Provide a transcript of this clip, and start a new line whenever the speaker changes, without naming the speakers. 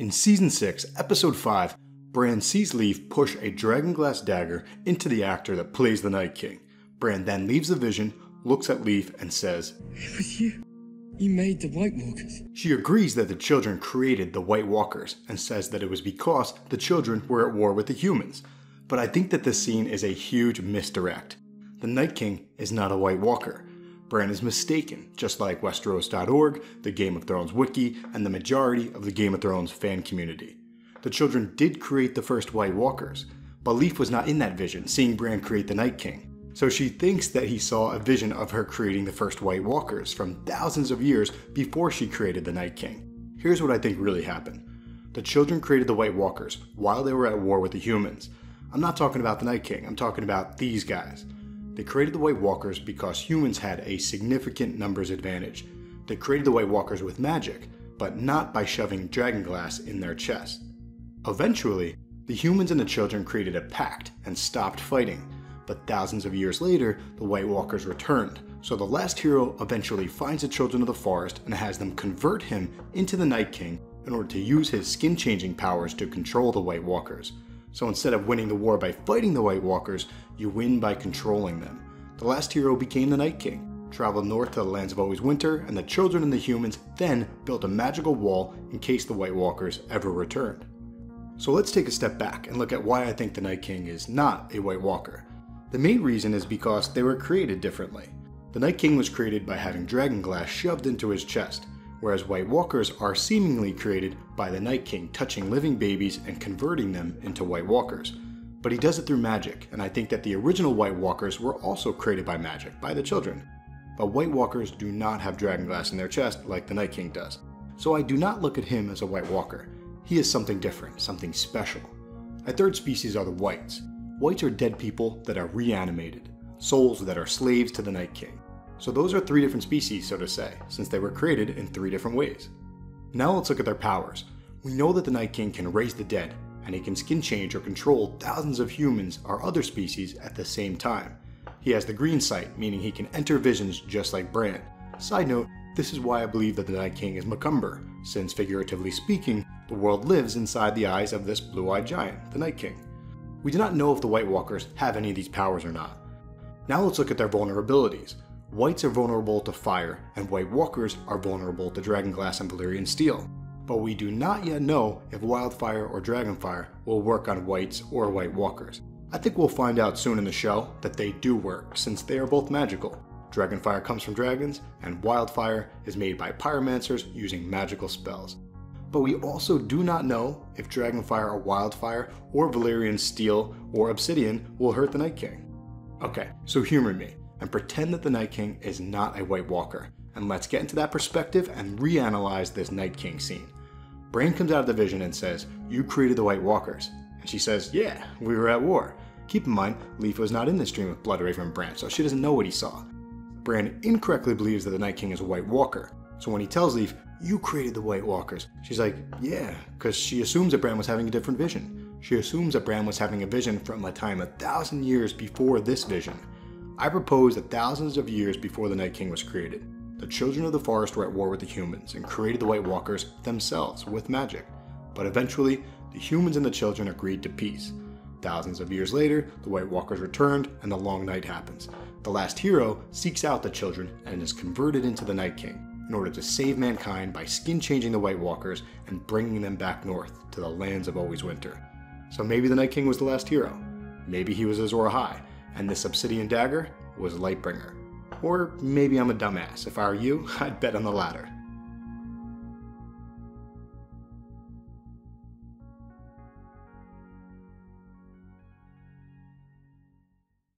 In Season 6, Episode 5, Bran sees Leaf push a dragonglass dagger into the actor that plays the Night King. Bran then leaves the vision, looks at Leaf, and says,
"It was you. You made the White Walkers."
She agrees that the children created the White Walkers, and says that it was because the children were at war with the humans. But I think that this scene is a huge misdirect. The Night King is not a White Walker. Bran is mistaken, just like Westeros.org, the Game of Thrones wiki, and the majority of the Game of Thrones fan community. The children did create the first White Walkers, but Leaf was not in that vision, seeing Bran create the Night King. So she thinks that he saw a vision of her creating the first White Walkers from thousands of years before she created the Night King. Here's what I think really happened. The children created the White Walkers while they were at war with the humans. I'm not talking about the Night King, I'm talking about these guys. They created the White Walkers because humans had a significant numbers advantage. They created the White Walkers with magic, but not by shoving dragonglass in their chest. Eventually, the humans and the children created a pact and stopped fighting, but thousands of years later, the White Walkers returned. So the last hero eventually finds the children of the forest and has them convert him into the Night King in order to use his skin-changing powers to control the White Walkers. So instead of winning the war by fighting the White Walkers, you win by controlling them. The last hero became the Night King, traveled north to the lands of always winter, and the children and the humans then built a magical wall in case the White Walkers ever returned. So let's take a step back and look at why I think the Night King is not a White Walker. The main reason is because they were created differently. The Night King was created by having dragonglass shoved into his chest, whereas White Walkers are seemingly created by the Night King touching living babies and converting them into White Walkers. But he does it through magic, and I think that the original White Walkers were also created by magic, by the children. But White Walkers do not have dragonglass in their chest like the Night King does. So I do not look at him as a White Walker. He is something different, something special. A third species are the Whites. Whites are dead people that are reanimated, souls that are slaves to the Night King. So those are three different species, so to say, since they were created in three different ways. Now let's look at their powers. We know that the Night King can raise the dead, and he can skin change or control thousands of humans or other species at the same time. He has the green sight, meaning he can enter visions just like Bran. Side note, this is why I believe that the Night King is Macumber, since figuratively speaking, the world lives inside the eyes of this blue-eyed giant, the Night King. We do not know if the White Walkers have any of these powers or not. Now let's look at their vulnerabilities. Whites are vulnerable to fire, and White Walkers are vulnerable to dragonglass and Valyrian steel. But we do not yet know if wildfire or dragonfire will work on Whites or White Walkers. I think we'll find out soon in the show that they do work, since they are both magical. Dragonfire comes from dragons, and wildfire is made by pyromancers using magical spells. But we also do not know if dragonfire or wildfire or Valyrian steel or obsidian will hurt the Night King. Okay, so humor me and pretend that the Night King is not a White Walker, and let's get into that perspective and reanalyze this Night King scene. Bran comes out of the vision and says, "You created the White Walkers." And she says, "Yeah, we were at war." Keep in mind, Leaf was not in this dream of Bloodraven and Bran, so she doesn't know what he saw. Bran incorrectly believes that the Night King is a White Walker, so when he tells Leaf, "You created the White Walkers," she's like, "Yeah," because she assumes that Bran was having a different vision. She assumes that Bran was having a vision from a time 1,000 years before this vision. I propose that thousands of years before the Night King was created, the children of the forest were at war with the humans and created the White Walkers themselves with magic. But eventually, the humans and the children agreed to peace. Thousands of years later, the White Walkers returned and the Long Night happens. The last hero seeks out the children and is converted into the Night King in order to save mankind by skin-changing the White Walkers and bringing them back north to the lands of always winter. So maybe the Night King was the last hero. Maybe he was Azor Ahai, and this obsidian dagger was Lightbringer. Or maybe I'm a dumbass. If I were you, I'd bet on the latter.